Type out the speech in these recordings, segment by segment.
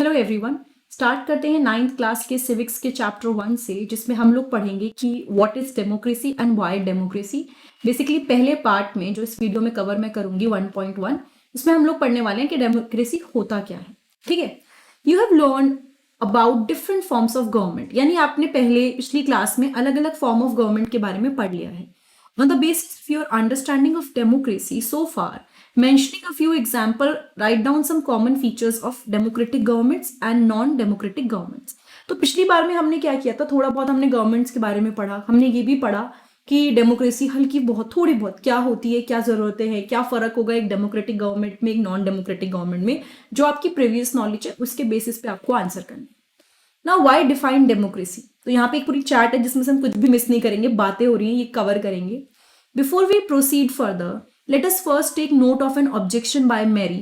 Hello everyone. Start करते हैं 9th class के सिविक्स के चैप्टर 1 से, जिसमें हम लोग पढ़ेंगे कि what is democracy and why democracy. Basically पहले पार्ट में जो इस वीडियो में कवर मैं करूंगी 1.1, इसमें हम लोग पढ़ने वाले हैं कि डेमोक्रेसी होता क्या है। ठीक है, you have learn about different forms of government, यानी आपने पिछली क्लास में अलग अलग फॉर्म ऑफ गवर्नमेंट के बारे में पढ़ लिया है। On the basis of your understanding of democracy so far, mentioning a few example, write down some common features of democratic governments and non-democratic governments. तो पिछली बार में हमने क्या किया था, थोड़ा बहुत हमने गवर्नमेंट्स के बारे में पढ़ा। हमने ये भी पढ़ा कि डेमोक्रेसी हल्की बहुत थोड़ी बहुत क्या होती है, क्या जरूरतें हैं, क्या फर्क होगा एक डेमोक्रेटिक गवर्नमेंट में, एक नॉन डेमोक्रेटिक गवर्नमेंट में। जो आपकी प्रीवियस नॉलेज है उसके बेसिस पे आपको आंसर करना है। नाउ व्हाई डिफाइन डेमोक्रेसी, तो यहाँ पे एक पूरी चार्ट है जिसमें से हम कुछ भी मिस नहीं करेंगे, बातें हो रही हैं, ये कवर करेंगे। Before we proceed further, let us first take note of an objection by Mary.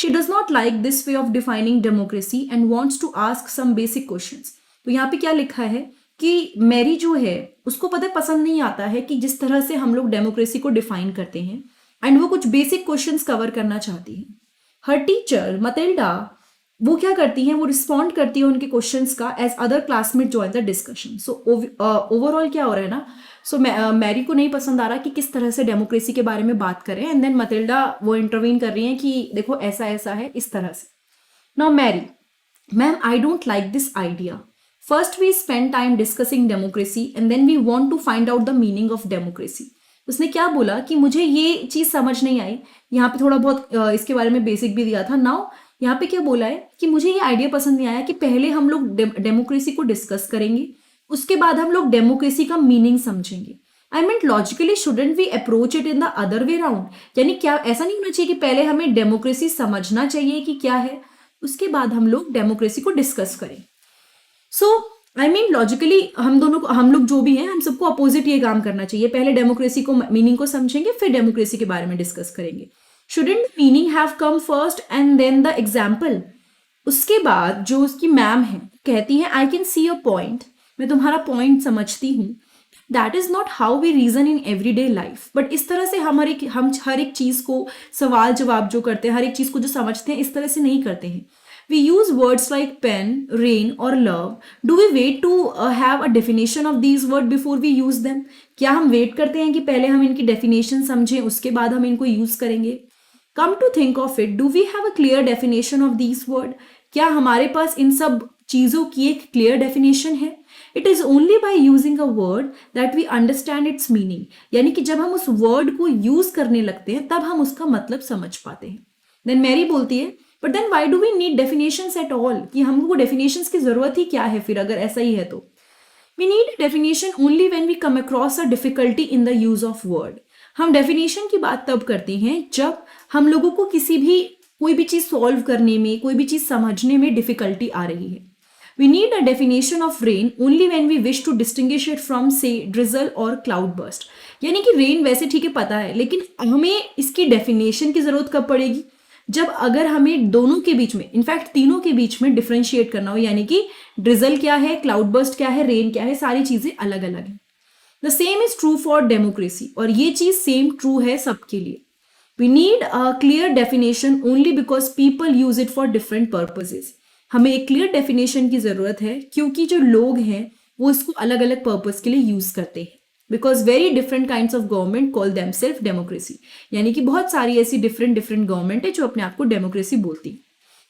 She does not like this way of defining democracy and wants to ask some basic questions. तो यहाँ पे क्या लिखा है कि Mary जो है उसको पसंद नहीं आता है कि जिस तरह से हम लोग डेमोक्रेसी को डिफाइन करते हैं, एंड वो कुछ बेसिक क्वेश्चंस कवर करना चाहती है। हर टीचर मतिल्डा वो क्या करती हैं, वो रिस्पॉन्ड करती है उनके क्वेश्चंस का as other classmate join the discussion. So overall क्या हो रहा है ना, सो मैरी को नहीं पसंद आ रहा कि किस तरह से डेमोक्रेसी के बारे में बात करें, एंड देन मतिल्डा वो इंटरवीन कर रही हैं कि देखो ऐसा ऐसा है, इस तरह से। Now Mary, ma'am I don't like this idea. First we spend time discussing democracy and then we want to find out the meaning of democracy. उसने क्या बोला कि मुझे ये चीज समझ नहीं आई। यहाँ पे थोड़ा बहुत इसके बारे में बेसिक भी दिया था। नाउ यहाँ पे क्या बोला है कि मुझे ये आइडिया पसंद नहीं आया कि पहले हम लोग डेमोक्रेसी को डिस्कस करेंगे, उसके बाद हम लोग डेमोक्रेसी का मीनिंग समझेंगे। I mean logically shouldn't we approach it in the other way round, यानी क्या ऐसा नहीं होना चाहिए कि पहले हमें डेमोक्रेसी समझना चाहिए कि क्या है, उसके बाद हम लोग डेमोक्रेसी को डिस्कस करें। सो आई मीन लॉजिकली हम लोग जो भी हैं, हम सबको अपोजिट ये काम करना चाहिए। पहले डेमोक्रेसी को मीनिंग को समझेंगे, फिर डेमोक्रेसी के बारे में डिस्कस करेंगे। Shouldn't meaning have come first and then the example. उसके बाद जो उसकी मैम है कहती है I can see your point, मैं तुम्हारा पॉइंट समझती हूँ। That is not how we reason in everyday life. But इस तरह से हम हर एक चीज को सवाल जवाब जो करते हैं, हर एक चीज को जो समझते हैं, इस तरह से नहीं करते हैं। We use words like pen, rain or love. Do we wait to have a definition of these words before we use them? क्या हम वेट करते हैं कि पहले हम इनकी डेफिनेशन समझें, उसके बाद हम इनको यूज करेंगे? Come to think of it, do we have a clear definition of these words? क्या हमारे पास इन सब चीजों की एक क्लियर डेफिनेशन है? It is only by using a word that we understand its meaning. यानी कि जब हम उस वर्ड को यूज करने लगते हैं तब हम उसका मतलब समझ पाते हैं। देन मैरी बोलती है but then why do we need definitions at all, कि हमको डेफिनेशंस की जरूरत ही क्या है फिर अगर ऐसा ही है तो। We need definition only when we come across a difficulty in the use of word. हम डेफिनेशन की बात तब करते हैं जब हम लोगों को कोई भी चीज सॉल्व करने में, कोई भी चीज समझने में डिफिकल्टी आ रही है। We need a definition of rain only when we wish to distinguish it from say drizzle और क्लाउड बर्स्ट। यानी कि रेन वैसे ठीक है पता है, लेकिन हमें इसकी डेफिनेशन की जरूरत कब पड़ेगी, जब अगर हमें दोनों के बीच में, इनफैक्ट तीनों के बीच में डिफरेंशिएट करना हो, यानी कि ड्रिजल क्या है, क्लाउड बर्स्ट क्या है, रेन क्या है, सारी चीजें अलग अलग हैं। The same is true for democracy, और ये चीज सेम ट्रू है सबके लिए। We need a clear definition only because people use it for different purposes. हमें एक क्लियर डेफिनेशन की जरूरत है क्योंकि जो लोग हैं वो इसको अलग अलग पर्पज के लिए यूज करते हैं। Because very different kinds of government call them self democracy, यानी कि बहुत सारी ऐसी डिफरेंट गवर्नमेंट है जो अपने आप को डेमोक्रेसी बोलती है।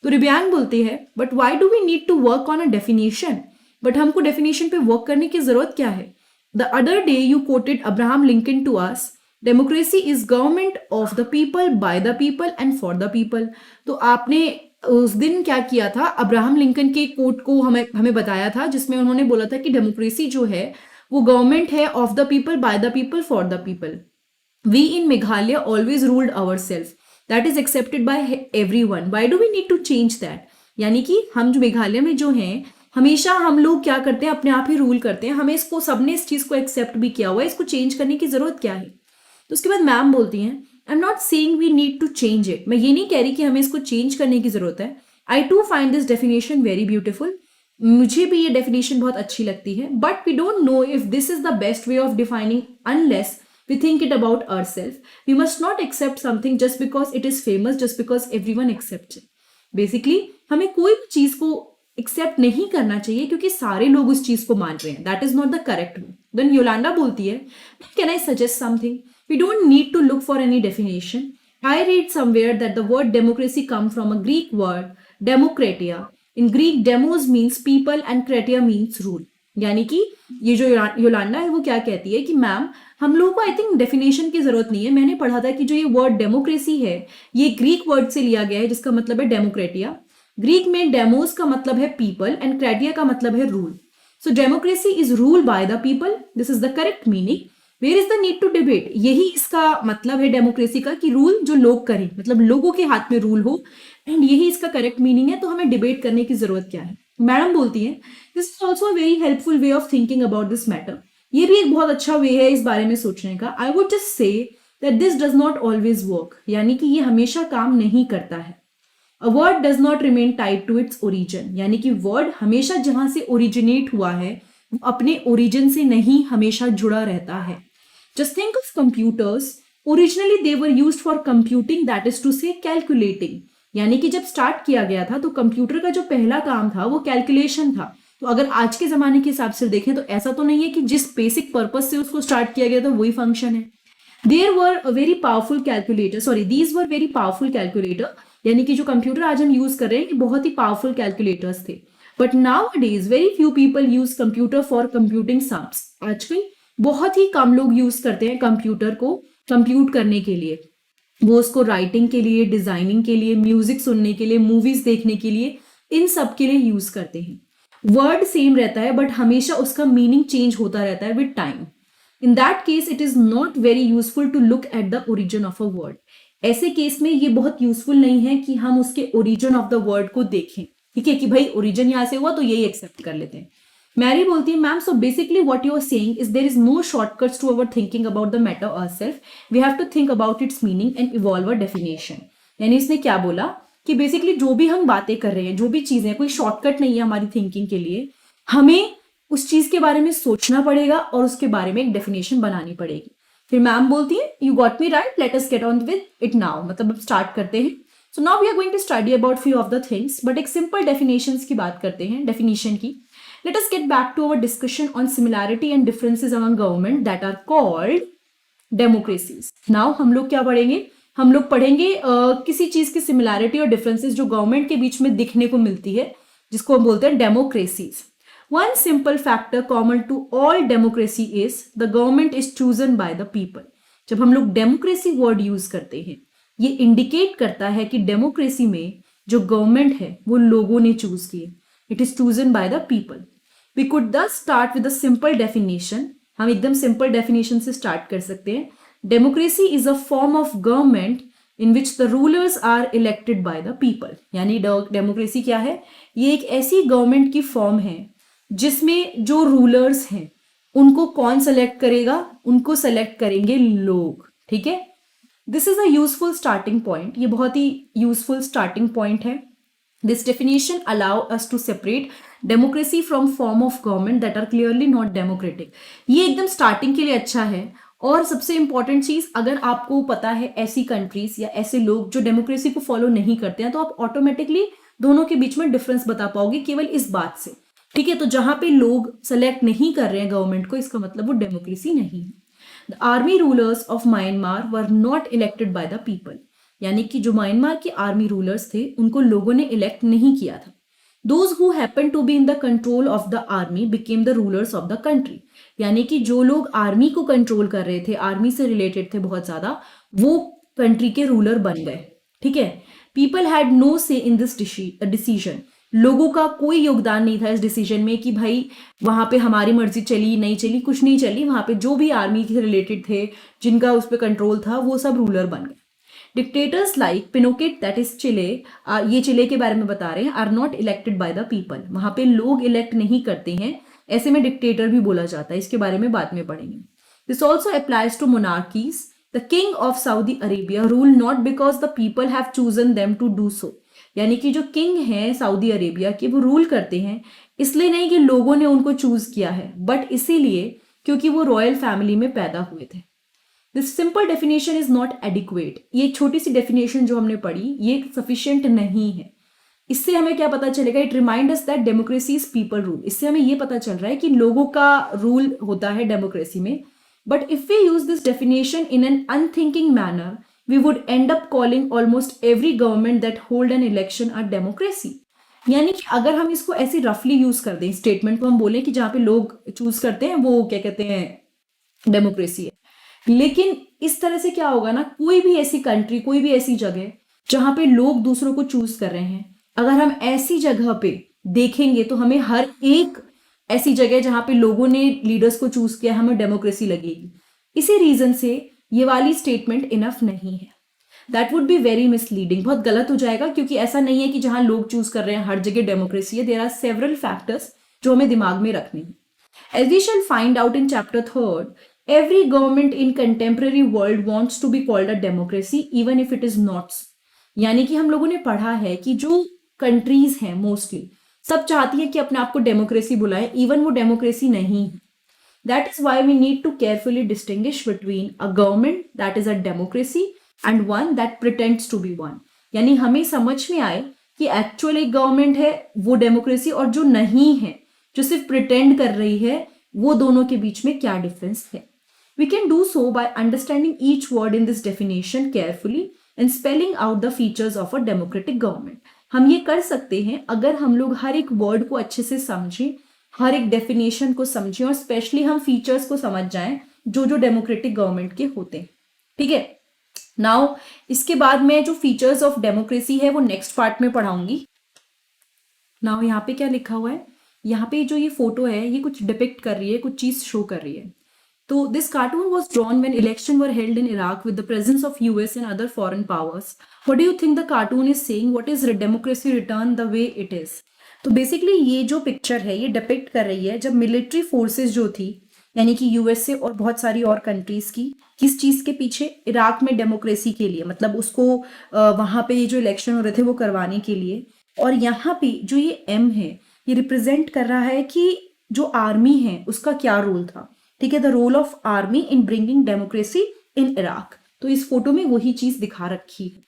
तो रिब्यांग बोलती है but why do we need to work on a definition, but हमको डेफिनेशन पे वर्क करने की जरूरत क्या है? The other day you quoted Abraham Lincoln to us, democracy is government of the people, by the people and for the people. तो आपने उस दिन क्या किया था, अब्राहम लिंकन के कोट को हमें बताया था, जिसमें उन्होंने बोला था कि डेमोक्रेसी जो है वो गवर्नमेंट है of the people, by the people, for the people. We in Meghalaya always ruled our self, that is accepted by everyone, why do we need to change that. यानी कि हम जो मेघालय में जो हैं, हमेशा हम लोग क्या करते हैं, अपने आप ही रूल करते हैं, हमें इसको, सबने इस चीज को एक्सेप्ट भी किया हुआ है, इसको चेंज करने की जरूरत क्या है? तो उसके बाद मैम बोलती हैं I am not saying we need to change it, मैं ये नहीं कह रही कि हमें इसको चेंज करने की जरूरत है। I to find this definition very beautiful, मुझे भी ये डेफिनेशन बहुत अच्छी लगती है, but we don't know if this is the best way of defining unless we think it about ourself. We must not accept something just because it is famous, just because everyone accepts it. Basically हमें कोई भी चीज को accept नहीं करना चाहिए क्योंकि सारे लोग उस चीज को मान रहे हैं. That is not the correct way. Then Yolanda बोलती है, can I suggest something? We don't need to look for any definition. I read somewhere that the word democracy comes from a Greek word demokratia. In Greek, demos means people and kratia means rule. यानी कि ये जो Yolanda है वो क्या कहती है कि मैम हम लोगों को आई थिंक डेफिनेशन की जरूरत नहीं है. मैंने पढ़ा था कि जो ये वर्ड डेमोक्रेसी है ये ग्रीक वर्ड से लिया गया है जिसका मतलब है डेमोक्रेटिया. ग्रीक में डेमोस का मतलब है पीपल एंड क्रेटिया का मतलब है rule. So democracy is rule by the people. This is the correct meaning. Where is the need to debate? यही इसका मतलब है डेमोक्रेसी का कि रूल जो लोग करें, मतलब लोगों के हाथ में रूल हो, एंड यही इसका करेक्ट मीनिंग है. तो हमें डिबेट करने की जरूरत क्या है? मैडम बोलती है, this is also a very helpful way of thinking about this matter. ये भी एक बहुत अच्छा वे है इस बारे में सोचने का. I would just say that this does not always work. यानी कि ये हमेशा काम नहीं करता है. A word does not remain tied to its origin. यानी कि वर्ड हमेशा जहां से ओरिजिनेट हुआ है वो अपने ओरिजिन से नहीं हमेशा जुड़ा रहता है. Just think of computers. Originally they were used for computing, that is to say calculating. यानी कि जब स्टार्ट किया गया था तो कंप्यूटर का जो पहला काम था वो कैलकुलेशन था. तो अगर आज के जमाने के हिसाब से देखें तो ऐसा तो नहीं है कि जिस बेसिक पर्पज से उसको स्टार्ट किया गया था वही फंक्शन है. There were a very powerful calculator. Sorry, these were very powerful calculator. यानी कि जो कंप्यूटर आज हम यूज कर रहे हैं ये बहुत ही पावरफुल कैलकुलेटर्स थे. But nowadays very few people use computer for computing sums. आजकल बहुत ही कम लोग यूज करते हैं कंप्यूटर को कंप्यूट करने के लिए. वो उसको राइटिंग के लिए, डिजाइनिंग के लिए, म्यूजिक सुनने के लिए, मूवीज देखने के लिए, इन सब के लिए यूज करते हैं. वर्ड सेम रहता है बट हमेशा उसका मीनिंग चेंज होता रहता है with time. In that case it is not very useful to look at the origin of a word. ऐसे केस में ये बहुत यूजफुल नहीं है कि हम उसके ओरिजिन ऑफ द वर्ड को देखें. ठीक है कि भाई ओरिजिन यहां से हुआ तो यही एक्सेप्ट कर लेते हैं. मैरी बोलती है, ma'am so basically what you are saying is there is no shortcuts to our thinking about the matter ourselves. We have to think about its meaning and evolve a definition. यानी इसने क्या बोला कि basically जो भी हम बातें कर रहे हैं, जो भी चीजें, कोई शॉर्टकट नहीं है हमारी थिंकिंग के लिए. हमें उस चीज के बारे में सोचना पड़ेगा और उसके बारे में एक डेफिनेशन बनानी पड़ेगी. फिर मैम बोलती है, you got me right, let us get on with it now. मतलब अब स्टार्ट करते हैं. So now we are going to study about few of the things, but एक सिंपल डेफिनेशंस की बात करते हैं, डेफिनेशन की. Let us get back to our discussion on similarity and differences among government that are called democracies. Now हम लोग क्या पढ़ेंगे? हम लोग पढ़ेंगे किसी चीज की सिमिलैरिटी और डिफरेंसेस जो गवर्नमेंट के बीच में दिखने को मिलती है, जिसको हम बोलते हैं democracies. One simple factor common to all democracy is the government is chosen by the people. जब हम लोग डेमोक्रेसी वर्ड यूज करते हैं ये इंडिकेट करता है कि डेमोक्रेसी में जो गवर्नमेंट है वो लोगों ने चूज की है. It is chosen bye the people. We could thus start with a simple definition. हम एकदम सिंपल डेफिनेशन से स्टार्ट कर सकते हैं. Democracy is a form of government in which the rulers are elected by the people. यानी democracy क्या है? ये एक ऐसी गवर्नमेंट की फॉर्म है जिसमें जो रूलर्स हैं उनको कौन सेलेक्ट करेगा? उनको सेलेक्ट करेंगे लोग. ठीक है, this is a useful starting point. ये बहुत ही यूजफुल स्टार्टिंग पॉइंट है. This definition allow us to separate democracy from form of government that are clearly not democratic. ये एकदम स्टार्टिंग के लिए अच्छा है. और सबसे इंपॉर्टेंट चीज, अगर आपको पता है ऐसी कंट्रीज या ऐसे लोग जो डेमोक्रेसी को फॉलो नहीं करते हैं तो आप ऑटोमेटिकली दोनों के बीच में डिफरेंस बता पाओगे केवल इस बात से. ठीक है, तो जहां पे लोग सेलेक्ट नहीं कर रहे हैं गवर्नमेंट को, इसका मतलब वो डेमोक्रेसी नहीं है. The army rulers of Myanmar were not elected by the people. यानी कि जो म्यांमार के आर्मी रूलर्स थे उनको लोगों ने इलेक्ट नहीं किया था. Those who happened to be in the control of the army became the rulers of the country. यानी कि जो लोग आर्मी को कंट्रोल कर रहे थे, आर्मी से रिलेटेड थे बहुत ज्यादा, वो कंट्री के रूलर बन गए. ठीक है, पीपल हैड नो से इन दिस डिसीजन. लोगों का कोई योगदान नहीं था इस डिसीजन में कि भाई वहां पे हमारी मर्जी चली नहीं चली, कुछ नहीं चली. वहां पे जो भी आर्मी से रिलेटेड थे, जिनका उस पर कंट्रोल था, वो सब रूलर बन गए. Dictators like Pinochet, that is Chile, ये चिले के बारे में बता रहे हैं, are not elected by the people. वहां पे लोग इलेक्ट नहीं करते हैं, ऐसे में डिक्टेटर भी बोला जाता है. इसके बारे में बाद में पढ़ेंगे. This also applies to monarchies. The king of Saudi Arabia rule not because the people have chosen them to do so. यानी कि जो किंग है सऊदी अरेबिया के, वो रूल करते हैं इसलिए नहीं कि लोगों ने उनको चूज किया है, बट इसीलिए क्योंकि वो रॉयल फैमिली में पैदा हुए थे. This simple definition is not adequate. ये एक छोटी सी डेफिनेशन जो हमने पढ़ी ये सफिशिएंट नहीं है. इससे हमें क्या पता चलेगा, it remind us that democracy is people rule. इससे हमें ये पता चल रहा है कि लोगों का रूल होता है डेमोक्रेसी में। But if we use this definition in an unthinking manner, we would end up calling almost every government that hold an election a democracy. यानी कि अगर हम इसको ऐसे रफली यूज कर दें, स्टेटमेंट को हम बोले कि जहां पे लोग चूज करते हैं वो क्या कहते हैं, डेमोक्रेसी है। लेकिन इस तरह से क्या होगा ना, कोई भी ऐसी कंट्री, कोई भी ऐसी जगह जहां पे लोग दूसरों को चूज कर रहे हैं, अगर हम ऐसी जगह पे देखेंगे तो हमें हर एक ऐसी जगह जहां पे लोगों ने लीडर्स को चूज किया, हमें डेमोक्रेसी लगेगी। इसी रीजन से ये वाली स्टेटमेंट इनफ नहीं है। That would be very misleading, बहुत गलत हो जाएगा, क्योंकि ऐसा नहीं है कि जहां लोग चूज कर रहे हैं हर जगह डेमोक्रेसी है। देयर आर सेवरल फैक्टर्स जो हमें दिमाग में रखने हैं। As we shall find out in chapter 3rd, every government in contemporary world wants to be called a democracy even if it is not. यानी कि हम लोगों ने पढ़ा है कि जो कंट्रीज हैं मोस्टली सब चाहती है कि अपने आप को डेमोक्रेसी बुलाएं, इवन वो डेमोक्रेसी नहीं है। That is why we need to carefully distinguish between a government that is a democracy and one that pretends to be one. यानी हमें समझ में आए कि एक्चुअल एक गवर्नमेंट है वो डेमोक्रेसी, और जो नहीं है, जो सिर्फ प्रिटेंड कर रही है, वो दोनों के बीच में क्या डिफरेंस है। We can do so by understanding each word in this definition carefully and spelling out the features of a democratic government. हम ये कर सकते हैं अगर हम लोग हर एक वर्ड को अच्छे से समझें, हर एक डेफिनेशन को समझें, और स्पेशली हम फीचर्स को समझ जाएं जो जो डेमोक्रेटिक गवर्नमेंट के होते हैं। ठीक है, नाउ इसके बाद में जो फीचर्स ऑफ डेमोक्रेसी है वो नेक्स्ट पार्ट में पढ़ाऊंगी। नाउ यहाँ पे क्या लिखा हुआ है, यहाँ पे जो ये फोटो है ये कुछ डिपिक्ट कर रही है, कुछ चीज शो कर रही है। तो this cartoon was drawn when election were held in Iraq with the presence of US and other foreign powers. What do you think the cartoon is saying, what is democracy return the way it is. तो basically ये जो picture है ये depict कर रही है जब military forces जो थी, यानी कि यूएसए और बहुत सारी और कंट्रीज की, किस चीज के पीछे, इराक में डेमोक्रेसी के लिए, मतलब उसको वहां पे ये जो इलेक्शन हो रहे थे वो करवाने के लिए। और यहाँ पे जो ये एम है ये रिप्रेजेंट कर रहा है कि जो आर्मी है उसका क्या रोल था। ठीक है, the role of army in bringing democracy in Iraq. तो इस फोटो में वही चीज दिखा रखी है।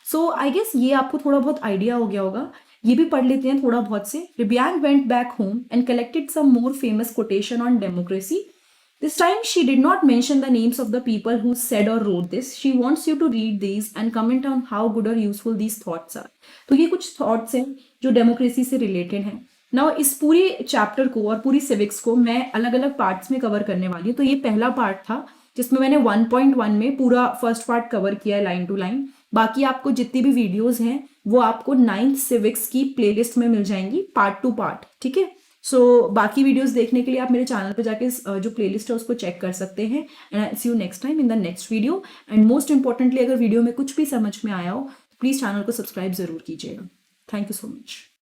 सो आई गेस ये आपको थोड़ा बहुत आइडिया हो गया होगा, ये भी पढ़ लेते हैं थोड़ा बहुत से। रिबियान went back home and collected some more famous quotation on democracy. This time she did not mention the names of the people who said or wrote this. She wants you to read these and comment on how good or useful these thoughts are. तो ये कुछ thoughts हैं जो democracy से related हैं। Now इस पूरे chapter को और पूरी सिविक्स को मैं अलग अलग पार्ट्स में कवर करने वाली हूँ। तो ये पहला पार्ट था जिसमें मैंने 1.1 में पूरा फर्स्ट पार्ट कवर किया है लाइन टू लाइन। बाकी आपको जितनी भी वीडियोज हैं वो आपको 9th सिविक्स की प्लेलिस्ट में मिल जाएंगी पार्ट टू पार्ट। ठीक है, सो बाकी वीडियोस देखने के लिए आप मेरे चैनल पे जाके जो प्लेलिस्ट है उसको चेक कर सकते हैं। And I see you next time in the next video. And most importantly, अगर वीडियो में कुछ भी समझ में आया हो तो प्लीज़ चैनल को सब्सक्राइब जरूर कीजिएगा। Thank you so much.